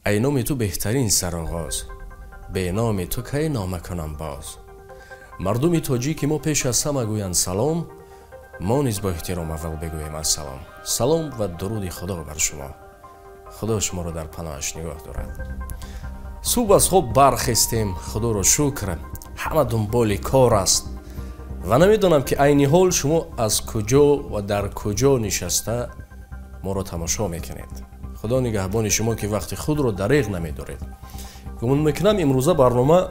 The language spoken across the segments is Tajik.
ای نام تو بهترین سرآغاز، به نام تو کی نامه کنم باز. مردم تاجیک ما پیش از همه گویند سلام، ما نیز با احترام اول بگوییم السلام. سلام و درود خدا بر شما. خدا شما را در پناهش نگاه دارد. صبح از خواب برخستیم، خدا را شکر، همه دنبال کار است و نمیدونم که عین حال شما از کجا و در کجا نشسته ما را تماشا میکنید. خدا نگهبان شما که وقتی خود را دریغ نمیدارید. گمان میکنم امروزه برنامه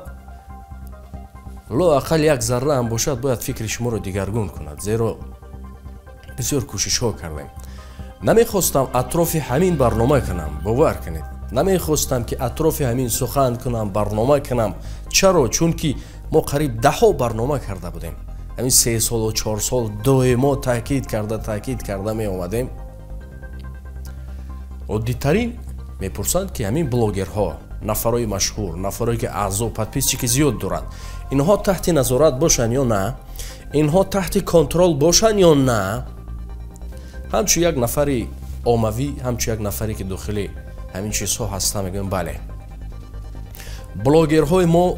لااقل یک ذره هم باشد باید فکر شما را دیگرگون کند، زیرا بسیار کوشش ها کردیم. نمیخواستم اطراف همین برنامه کنم، باور کنید نمیخواستم که اطراف همین سخن کنم، برنامه کنم. چرا؟ چون که ما قریب 10 برنامه کرده بودیم. همین 3 سال و 4 سال دائما تاکید کرده می اومدیم. عادی‌ترین میپرسند که همین بلاگرها، نفرای مشهور، نفرایی که اعضا پادپیسچی که زیاد دارند، اینها تحت نظارت باشن یا نه، اینها تحت کنترل باشن یا نه. همچون یک نفری عاموی، همچون یک نفری که داخل همین چیزها هسته میگم بله، بلاگرهای ما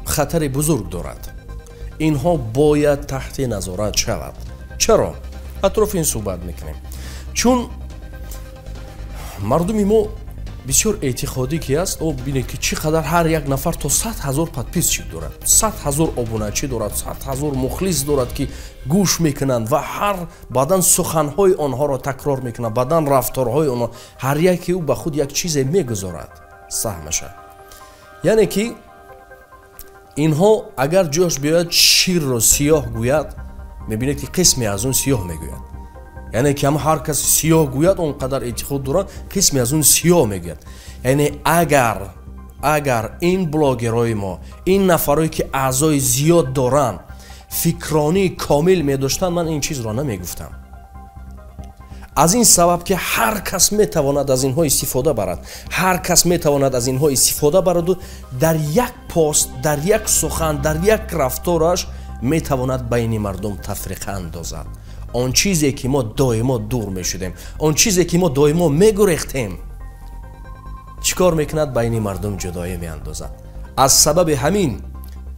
خطر بزرگ دارد، اینها باید تحت نظارت شود. چرا؟ اطراف این صحبت میکنیم. چون مردم ما بسیار اعتقادی که است، او بینید که چقدر هر یک نفر تا 100,000 پادپیسچی دارد، 100,000 ابونچی دارد، 100,000 مخلص دارد که گوش میکنند و هر بعدن سخنهای آنها را تکرار میکنند، بعدن رفتارهای آنها، هر یکی او به خود یک چیز میگذارد سهمشه. یعنی که اینها اگر جاش بیاید شیر را سیاه گوید، میبینید که قسمی از اون سیاه میگوید. یعنی که هر کسی سیاه گوید اونقدر اعتقاد دارن، قسمی از اون سیاه میگوید. یعنی اگر این بلاگرای ما، این نفرایی که اعضای زیاد دارن فکرانی کامل میداشتن، من این چیز را نمیگفتم. از این سبب که هر کس میتواند از اینها استفاده برد، هر کس میتواند از اینها استفاده برد و در یک پست، در یک سخن، در یک رفتارش میتواند بین مردم تفریقه اندازد. آن چیزی که ما دائما دور میشدیم، آن چیزی که ما دائما میگریختیم، چیکار میکند؟ بین مردم جدایی میاندازد. از سبب همین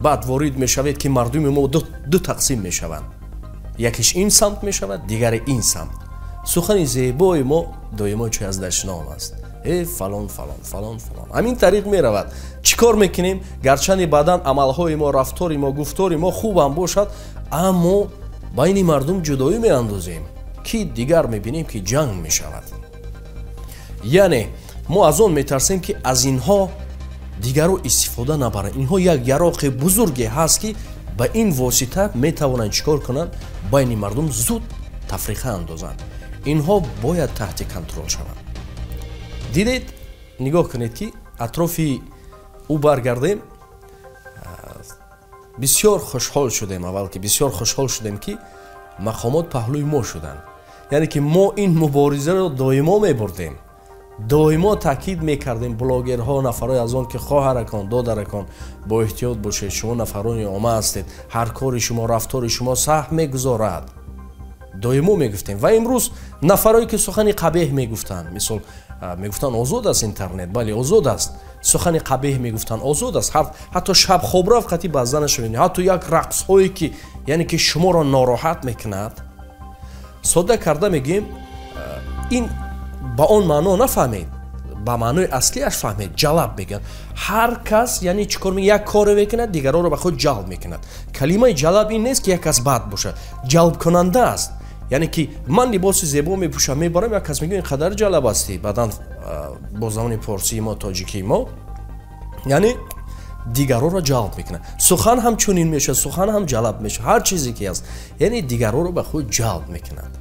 بعد وارد میشوید که مردم ما دو تقسیم میشوند، یکیش این سمت میشود، دیگر این سمت. سخن زیبای ما دائما چه از دشنام است، فلان فلان فلان فلان، همین طریق میرود. چیکار میکنیم؟ گرچه بعدن عملهای ما، رفتار ما، گفتار ما خوب هم باشد، اما بین مردم جدایی می اندازیم که دیگر می بینیم که جنگ می شود. یعنی ما از اون می ترسیم که از اینها دیگر رو استفاده نبرند. اینها یک یراق بزرگی هست که به این واسطه می توانند چیکار کنند؟ بین مردم زود تفریقه اندازند. اینها باید تحت کنترل شوند. دیدید؟ نگاه کنید که اطراف او برگردیم. بسیار خوشحال شدیم. اول که بسیار خوشحال شدیم که مقامات پهلوی ما شدن. یعنی که ما این مبارزه رو دائما میبردیم، دائما تاکید میکردیم بلاگرها، نفرای از آن که خواهر کن، دادر کن، با احتیاط باشید، شما نفران عامه هستید، هر کاری شما، رفتار شما سهم میگذارد. دائما میگفتیم. و امروز نفرایی که سخن قبیح میگفتن، مثلا میگفتن آزاد است اینترنت، بله آزاد است، سخن قبیح میگفتن آزاد است، حتی شب خواب رفت قطعی بازدنش می‌بینید، حتی یک رقص هایی که یعنی که شما را ناراحت میکند، ساده کرده میگیم این با اون معنا نفهمید، با معنای اصلیش فهمید. جلب میگن. هر کس یعنی چیکار میکنه؟ یک کار میکنه، دیگران رو به خود جلب میکند. کلمه جلب این نیست که یک کس بد باشه، جلب کننده است. یعنی که من لباس زیبا میپوشم میبرم، یک کس میگه این قدر جلب هستی، بعدن با زبان فارسی ما، تاجیکی ما، یعنی دیگران را جلب میکنه. سخن هم چنین میشه، سخن هم جلب میشه، هر چیزی که هست یعنی دیگران رو به خود جلب میکنند.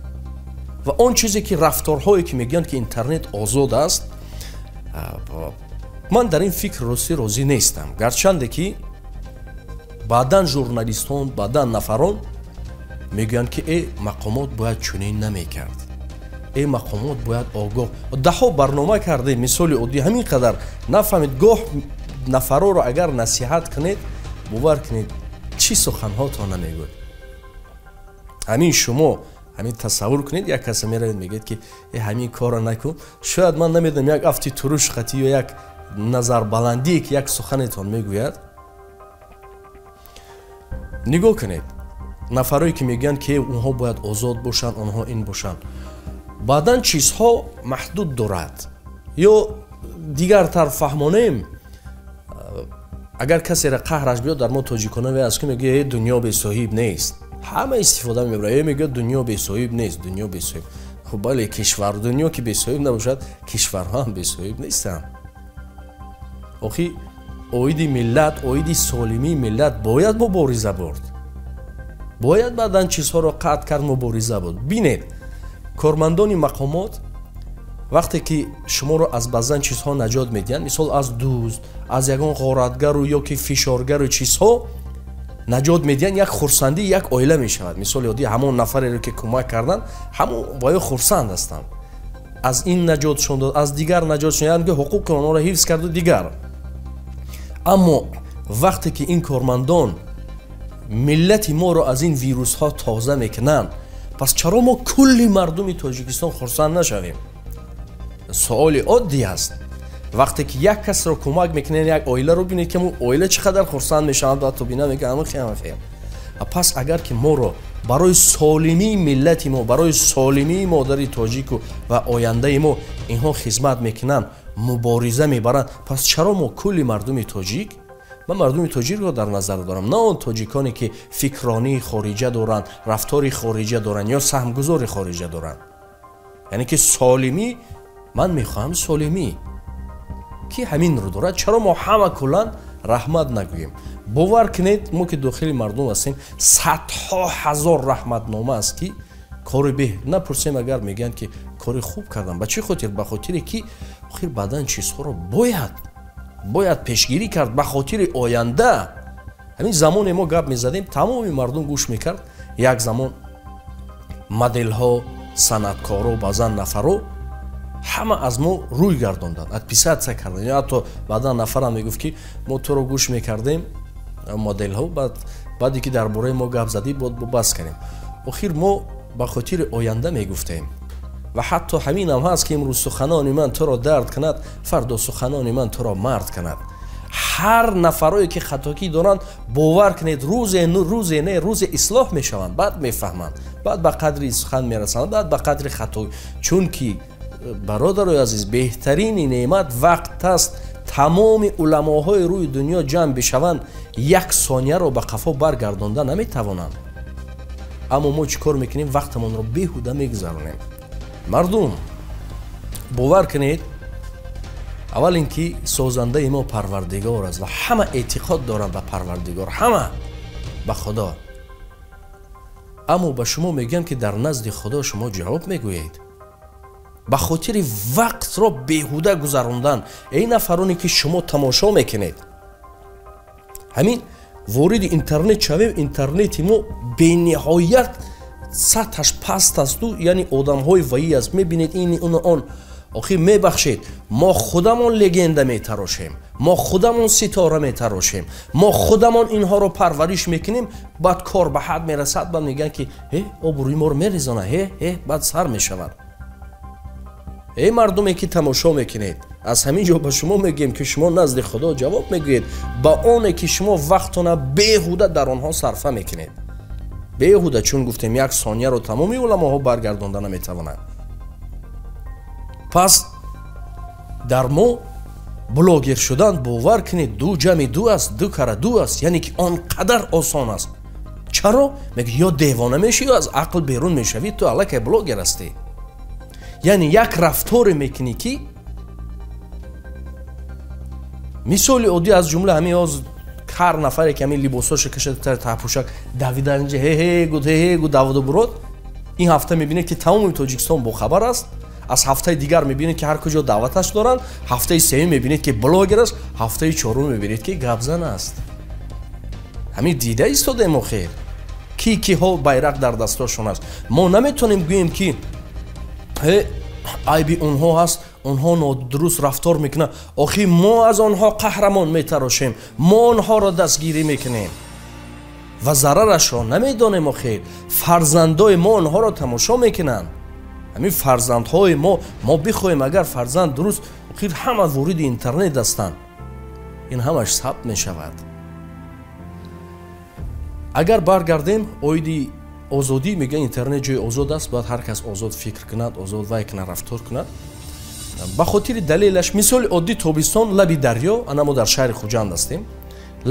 و اون چیزی که رفتارهایی که میگن که اینترنت آزاد است، من در این فکر راضی نیستم. گرچنده که بعدن ژورنالیستان، بعدن نفران میگن که ای مقامات باید چنین نمیکرد، ای مقامات باید آگاه. 10 برنامه کرده، مثال عادی همین قدر نفهمید. گاه نفرا رو اگر نصیحت کنید، باور کنید چی سخنها تا نمیگوید. همین شما همین تصور کنید یک کسی میره میگه که همین کارو نکن، شاید من نمیدونم یک افتی تروش خطی یا یک نظر بلندی که یک سخنتون میگوید. نگاه کنید نفرایی که میگن که اونها باید آزاد باشن، اونها این باشن، بعداً چیزها محدود دارد. یا دیگر طرف فهمانیم اگر کسی را قهرش بیاد در ما تاجیکانه از که میگه دنیا بی صاحب نیست، همه استفاده میبره، میگه دنیا بی صاحب نیست، دنیا بی صاحب. خب بله، کشور دنیا که بی صاحب نباشد کشورها هم بی صاحب نیستن. آخی اوید ملت، اوید سالمی ملت باید مبارزه برد، باید بعداً چیزها را قطع کرد، مبارزه بود. بینید کارمندان مقامات وقتی که شما رو از بعضن چیزها نجات میدین، مثال از دزد، از یگان غارتگر و یا که فشارگر و چیزها نجات میدین، یک خرسندی یک عائله میشود. مثال یادی همون نفری رو که کمک کردن همون باید خرسند هستند، از این نجات شدند، از دیگر نجات شدند که حقوق آنها را حفظ کرد و دیگر. اما وقتی که این کارمندان ملت ما رو از این ویروس ها تازه میکنن، پس چرا ما کلی مردم تاجیکستان خرسند نشویم؟ سوال عادی است. وقتی که یک کس رو کمک میکنین، یک عائله رو ببینید که اون عائله چقدر خرسند میشن، بعد تو ببینید میگه همون خیلی خیر. پس اگر که ما رو برای سالمی ملت ما، برای سالمی مادر تاجیک و آینده ما اینها خدمت میکنن، مبارزه میبرن، پس چرا ما کلی مردم تاجیک، من مردم تاجیک رو در نظر دارم، نه اون تاجیکانی که فکرانی خارجه دارن، رفتاری خارجه دارن یا سهمگذار خارجه دارن. یعنی که سالمی، من میخواهم سالمی که همین رو دارد، چرا ما همه کلان رحمت نگوییم؟ باور کنید ما که داخل مردم هستیم، صدها هزار رحمتنامه است که کار به نپرسیم اگر میگن که کار خوب کردن. به چه خاطر؟ به خاطر که آخر بعدن چیزها رو باید پیشگیری کرد به خاطر آینده. همین زمان ما گپ میزدیم، تمام مردم گوش میکرد. یک زمان مدل ها، صنعتکارا، بعضن نفرا همه از ما روی گرداندن، ادپیسات کردن. یا حتی بعدا نفر هم میگفت که ما تو رو گوش میکردیم مدل ها، بعدی که درباره ما گپ زدی بود بس کردیم. آخر ما به خاطر آینده میگفتیم. و حتی همین هم هست که امروز سخنان من تو را درد کند، فردا سخنان من تو را مرد کند. هر نفرایی که خطاکی دارند باور کنید روز اصلاح میشوند، بعد میفهمند، بعد به قدر سخن میرسند، بعد به قدر خطا. چون که برادرای عزیز، بهترین نعمت وقت است. تمام علماهای روی دنیا جمع بشوند، یک ثانیه رو به قفا برگردانده نمیتوانند. اما ما چیکار میکنیم؟ وقتمون رو بیهوده میگذرونیم. مردم باور کنید، اول اینکه سازنده ما پروردگار است و همه اعتقاد دارند به پروردگار، همه به خدا. اما به شما میگم که در نزد خدا شما جواب میگویید. به خاطر وقت را بیهوده گذراندن این نفرانی که شما تماشا میکنید، همین وارد اینترنت شویم، اینترنت ما به نهایت سطحش پست است و یعنی آدم های وعی است. میبینید این اون آن. آخی میبخشید، ما خودمون لگنده میتراشیم، ما خودمون ستاره میتراشیم، ما خودمون اینها رو پرورش میکنیم، بعد کار به حد میرسد، بعد میگن که آبروی ما رو میریزانه، بعد سر میشود. ای مردمی که تماشا میکنید، از همین جا به شما میگیم که شما نزد خدا جواب میگویید با اونه که شما وقتونه بیهوده در آنها صرفه میکنید. بیهوده، چون گفتیم یک ثانیه رو تمامی علماها برگردانده نمیتوانند. پس در ما بلاگر شدن باور کنید دو جمع دو است، دو کره دو است، یعنی که آنقدر آسان است. چرا؟ میگه یا دیوانه میشی یا از عقل بیرون میشوی، تو الکی بلاگر هستی. یعنی یک رفتار میکنی که مثال عادی از جمله همین از هر نفری که همین لباساشو کشیده تر تپوشک دویدن اینجا گود داود برود، این هفته میبینید که تمام تاجیکستان با خبر است. از هفته دیگر میبینید که هر کجا دعوتش دارن. هفته سوم میبینید که بلاگر است. هفته چهارم میبینید که گپزن است. همین دیده ایستاده ما خیر کی ها بیرق در دستاشون است. ما نمیتونیم گوییم که عیبی اونها هست، اونها نادرست رفتار میکنن. آخی ما از آنها قهرمان میتراشیم، ما آنها را دستگیری میکنیم. ва зарарашро намедонем охир. Фарзандои мо онҳоро тамошо мекунанд. ҳамин фарзандҳои мо бихоҳем агар фарзанд дуруст охир ҳама вориди интернет ҳастанд, ин ҳамаш сабт мешавад. агар баргардем оиди озодӣ, мегӯянд интернет ҷои озод аст, бояд ҳар кас озод фикр кунад, озод вай кунад, рафтор кунад. ба хотири далелаш мисоли оддӣ тобистон лаби дарё, ана мо дар шаҳри Хуҷанд ҳастем,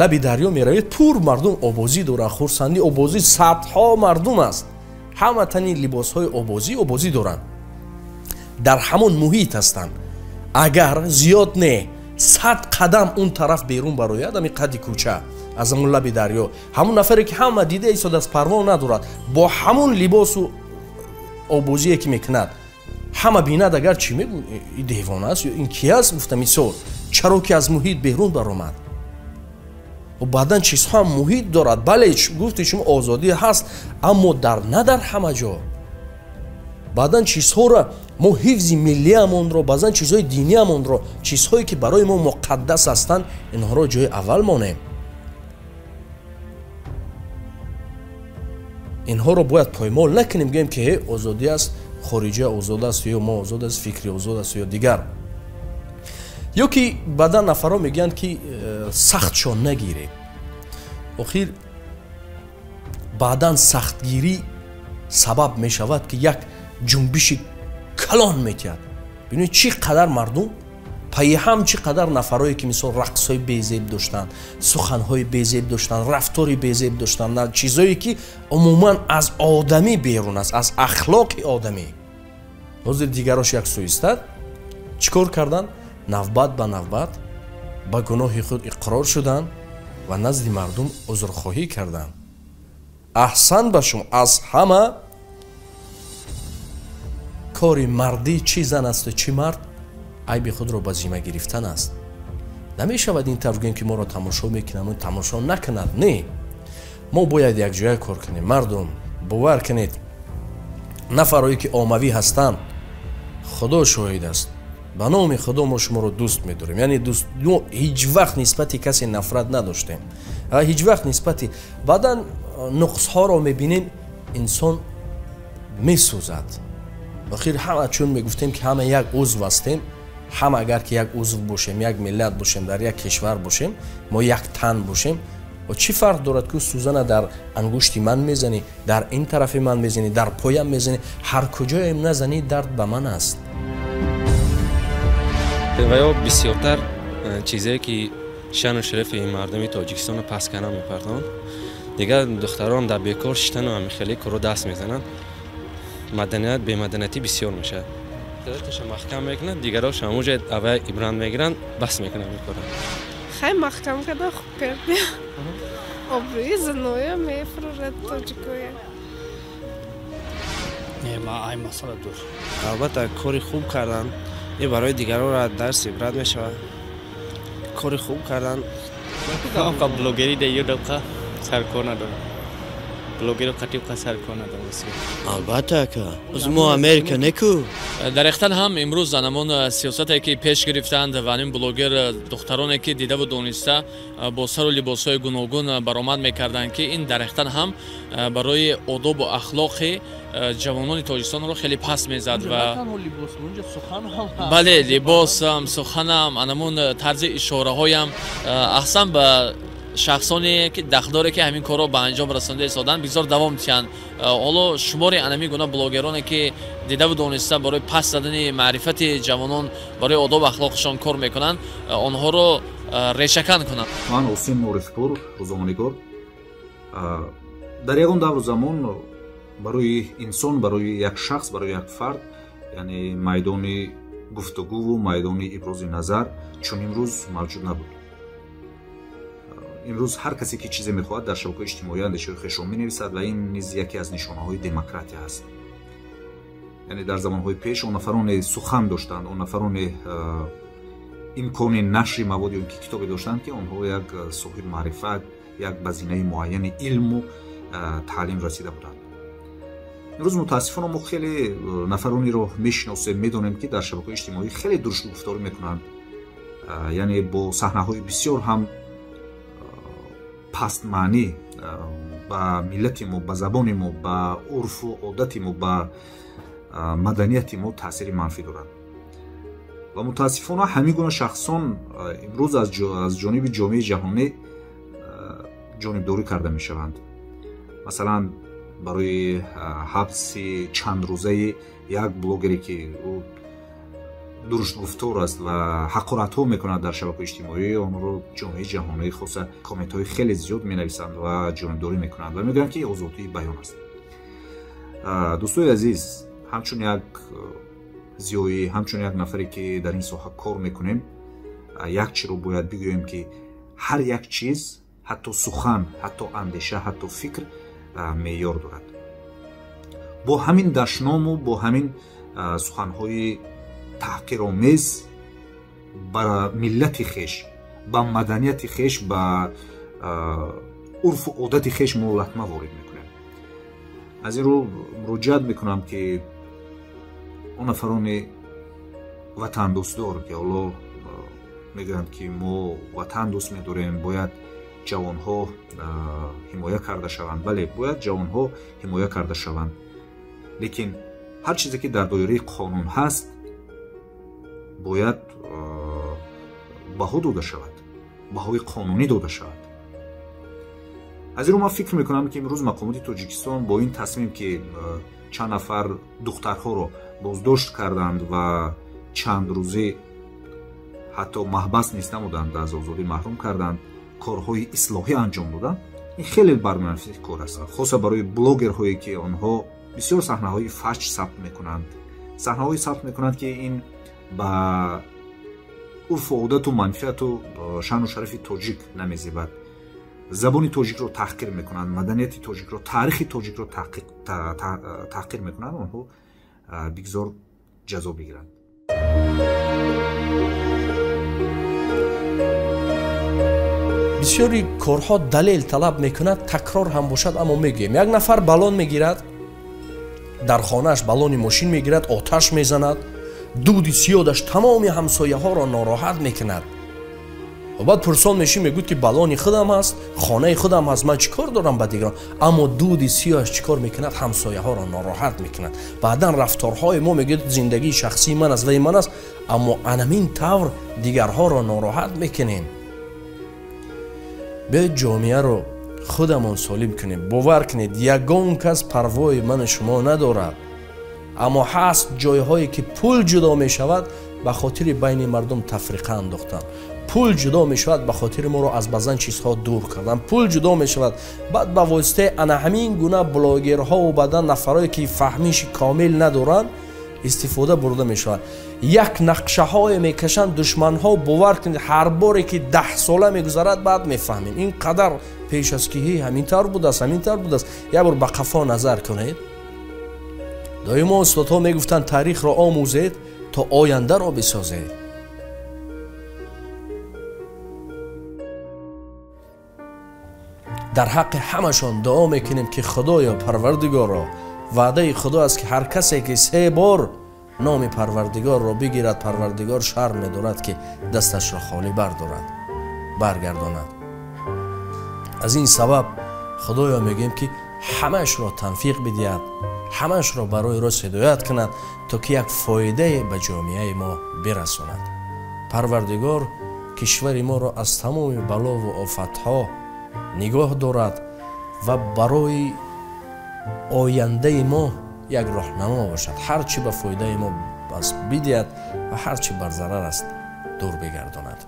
лаби дарё меравед, пур мардум обозӣ доранд, хурсандӣ, обозӣ, садҳо мардум аст. ҳама тани либосҳои обозӣ доранд. дар ҳамон муҳит ҳастанд. агар зиёд не 100 қадам он тараф берун барояд, ами қадди кӯча аз ҳамон лаби дарё, ҳамон нафаре ки ҳама дида исодастпарво надорад, бо ҳамон либосу обозие ки мекунад, ҳама бинад, агар чӣ мегӯ девона аст ё ин ки аст, гуфта мисол, чаро ки аз муҳит берун баромад. баъдан чизҳо ҳам муҳит дорад. бале гуфти шумо озодӣ ҳаст, аммо не дар ҳама ҷо. баъдан чизҳоро мо ҳифзи миллиамонро, баъзан чизҳои диниамонро, чизҳое ки барои мо муқаддас ҳастанд, инҳоро ҷои аввал монем. инҳоро бояд поймол накунем, гӯем ки озодӣ аст, хориҷия озод аст, ё мо озод аст, фикри озод аст ё дигар. ё ки баъдан нафарҳо мегӯянд ки сахтшон нагиред. охир баъдан сахтгирӣ сабаб мешавад ки як ҷунбиши калон метиҳад. бинед чӣ қадар мардум пайи ҳам, чӣ қадар нафарое ки мисол рақсҳои безеб доштанд, суханҳои безеб доштанд, рафтори безеб доштанд, чизое ки умуман аз одамӣ берун аст, аз ахлоқи одамӣ. ҳозир дигарош як суистад чӣ кор карданд? навбат ба навбат ба гуноҳи худ иқрор шуданд ва назди мардум узрхоҳӣ карданд. аҳсан ба шумо. аз ҳама кори мардӣ, чӣ зан асту чӣ мард, айби худро ба зимма гирифтан аст. намешавад ин тавр гӯем ки моро тамошо мекунад, мо тамошо накунад. не, мо бояд якҷоя кор кунем. мардум бовар кунед, нафарое ки омавӣ ҳастанд, худо шоҳид аст, ба номи худо мо шуморо дӯст медорем. яъне дӯст, мо ҳеҷ вақт нисбати касе нафрат надоштем, ҳеҷ вақт нисбати. баъдан нуқсҳоро мебинем, инсон месӯзад. охир ҳама чун мегуфтем ки ҳама як узв ҳастем, ҳама агар ки як узв бошем, як миллат бошем, дар як кишвар бошем, мо як тан бошем, чӣ фарқ дорад ки сӯзана дар ангушти ман мезанӣ, дар ин тарафи ман мезанӣ, дар поям мезанӣ, ҳар куҷоем назанӣ, дард ба ман аст. ва ё бисёртар чизое ки шаъну шарафи мардуми Тоҷикистоно паст кардан мепартанд. дигар духтарон дар бекор шитану ҳамихелӣ кӯро даст мезананд. маданият бемаданиятӣ бисёр мешавад. таша маҳкам мекунад, дигарош ҳамонҷо авай ибранд мегиранд, бас мекунанд мекоранд. хай маҳкам када хуб карди. обрӯи заноя мефурӯрад тоҷикоя. не ма ай масъала дӯст. албатта кори хуб кардан, ин барои дигаронро дарс ибрат мешавад. кори хуб кардан. ка блогери да ё даққа сар кор надорад. блогери қатиб ка сар кор надорад. албатта ка узмо америка неку. дар ихтан ҳам имрӯз анамон сиёсате ки пеш гирифтанд ва ин блогер духтароне ки дидаву дониста бо сару либосҳои гуногун баромад мекарданд ки ин дар ихтан ҳам барои одобу ахлоқи ҷавонони Тоҷикистонро хеле паст мезад ва бале либосам, суханам, анамон тарзи ишораҳоям аҳсан ба шахсоне ки дахдоре ки ҳамин корро ба анҷом расонда истодан бисёр давом диҳанд. ҳоло шумори анами гуна блогероне ки дидаву дониста барои паст задани маърифати ҷавонон, барои одобу ахлоқашон кор мекунанд, онҳоро решакан кунанд. ман Осим Орифпур, рӯзноманигор. дар ягон давру замон барои инсон, барои як шахс, барои як фард, яъне майдони гуфтугӯву майдони ибрози назар чун имрӯз мавҷуд набуд. имрӯз ҳар касе ки чизе мехоҳад дар шабакаҳои иҷтимоӣ андешаи хешон менависад ва ин низ яке аз нишонаҳои демократия аст. яъне дар замонҳои пеш он нафароне сухан доштанд, он нафароне имкони нашри маводи ки китобе доштанд ки онҳо як соҳиби маърифат, як ба зинаи муайяни илму таълим расида буданд. имрӯз мутаассифона мо хеле нафаронеро мешиносем, медонем ки дар шабакаҳои иҷтимоӣ хеле дурушгуфторӣ мекунанд, яъне бо саҳнаҳои бисёр ҳам пастмаънӣ ба миллати мо, ба забони мо, ба урфу одати мо, ба маданияти мо таъсири манфӣ дорад. ва мутаассифона ҳамин гуна шахсон имрӯз аз ҷониби ҷомеаи ҷаҳонӣ ҷонибдорӣ карда мешаванд. масалан барои ҳабси чандрӯзаи як блогере ки ӯ дурустгуфтор аст ва ҳақоратҳо мекунад дар шабакаҳои иҷтимоӣ, онро ҷомеаи ҷаҳонӣ хоса комментҳои хеле зиёд менависанд ва ҷонибдорӣ мекунанд ва мегӯянд ки озодии баён аст. дӯстои азиз, ҳамчун як зиёӣ, ҳамчун як нафаре ки дар ин соҳа кор мекунем, як чиро бояд бигӯем ки ҳар як чиз, ҳатто сухан, ҳатто андеша, ҳатто фикр меъёр дорад. бо ҳамин дашному бо ҳамин суханҳои таҳқиромез ба миллати хеш, ба маданияти хеш, ба урфу одати хеш мо латма ворид мекунем. аз ин рӯ муроҷиат мекунам ки он нафарони ватандӯстдор ки ҳоло мегӯянд ки мо ватан дӯст медорем, бояд ҷавонҳо ҳимоя карда шаванд. бале, бояд ҷавонҳо ҳимоя карда шаванд, лекин ҳар чизе ки дар доираи қонун ҳаст бояд баҳо дода шавад, баҳои қонунӣ дода шавад. аз ин рӯ ман фикр мекунам ки имрӯз мақомоти Тоҷикистон бо ин тасмим ки чанд нафар духтарҳоро боздошт карданд ва чанд рӯзӣ ҳатто маҳбас низ намуданд, аз озодӣ маҳрум карданд, корҳои ислоҳӣ анҷом доданд. ин хеле барманфи кор аст, хоса барои блогерҳое ки онҳо бисёр саҳнаҳои фаҳш сабт мекунанд, саҳнаҳои сабт мекунанд ки ин ба урфу одату манфиату шаъну шарафи тоҷик намезебад. забони тоҷикро таҳқир мекунанд, маданияти тоҷикро, таърихи тоҷикро таҳқир мекунанд. онҳо бигзор ҷазо бигиранд. бисёри корҳо далел талаб мекунад, такрор ҳам бошад, аммо мегӯем. як нафар балон мегирад, дар хонааш балони мошин мегирад, оташ мезанад, дуди сиёдаш тамоми ҳамсояҳоро нороҳат мекунад. баъд пурсон мешим, мегӯд ки балони худам ҳаст, хонаи худам ҳаст, ман чӣ кор дорам ба дигарон? аммо дуди сиёҳаш чӣ кор мекунад? ҳамсояҳоро нороҳат мекунад. баъдан рафторҳои мо мегӯд зиндагии шахсии ман аст, ваи ман аст, аммо анамин тавр дигарҳоро нороҳат мекунем. биёед ҷомеаро худамон солим кунем. бовар кунед, ягон кас парвои ману шумо надорад, аммо ҳаст ҷойҳое ки пул ҷудо мешавад ба хотири байни мардум тафриқа андохтанд. пул ҷудо мешавад ба хотири моро аз баъзан чизҳо дур кардан. пул ҷудо мешавад баъд ба воситаи ана ҳамин гуна блогерҳо ва баъдан нафарое ки фаҳмиши камил надоранд истифода бурда мешавад. як нақшаҳое мекашанд душманҳо. бовар кунед, ҳар боре ки 10 сола мегузарад баъд мефаҳмем ин қадар пеш аст ки ҳамин тавр будааст, ҳамин тавр будааст. як бор ба қафо назар кунед. доимо устодҳо мегуфтанд таърихро омӯзед то ояндаро бисозед. дар ҳаққи ҳамашон дуо мекунем ки худоё парвардигоро, ваъдаи худо аст ки ҳар касе ки 3 бор номи парвардигорро бигирад, парвардигор шарм медорад ки дасташро холӣ бардорад, баргардонад. аз ин сабаб худоё мегӯем ки ҳамаашро тавфиқ бидиҳад, ҳамаашро барои рост ҳидоят кунад, то ки як фоидае ба ҷомеаи мо бирасонад. парвардигор кишвари моро аз тамоми балову офатҳо нигоҳ дорад ва барои ояндаи мо як роҳнамо бошад. ҳар чӣ ба фоидаи мо аст бидиҳад ва ҳар чӣ бар зарар аст дур бигардонад.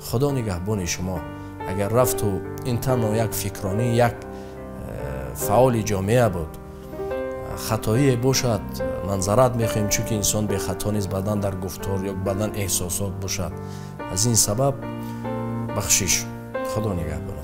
худо нигаҳбони шумо. агар рафту ин танҳо як фикронӣ, як фаъоли ҷомеа буд, хатоие бошад, манзарат мехоҳем, чунки инсон бехато нист, баъдан дар гуфтор ё баъдан эҳсосот бошад. аз ин сабаб бахшиш. худо нигаҳбон.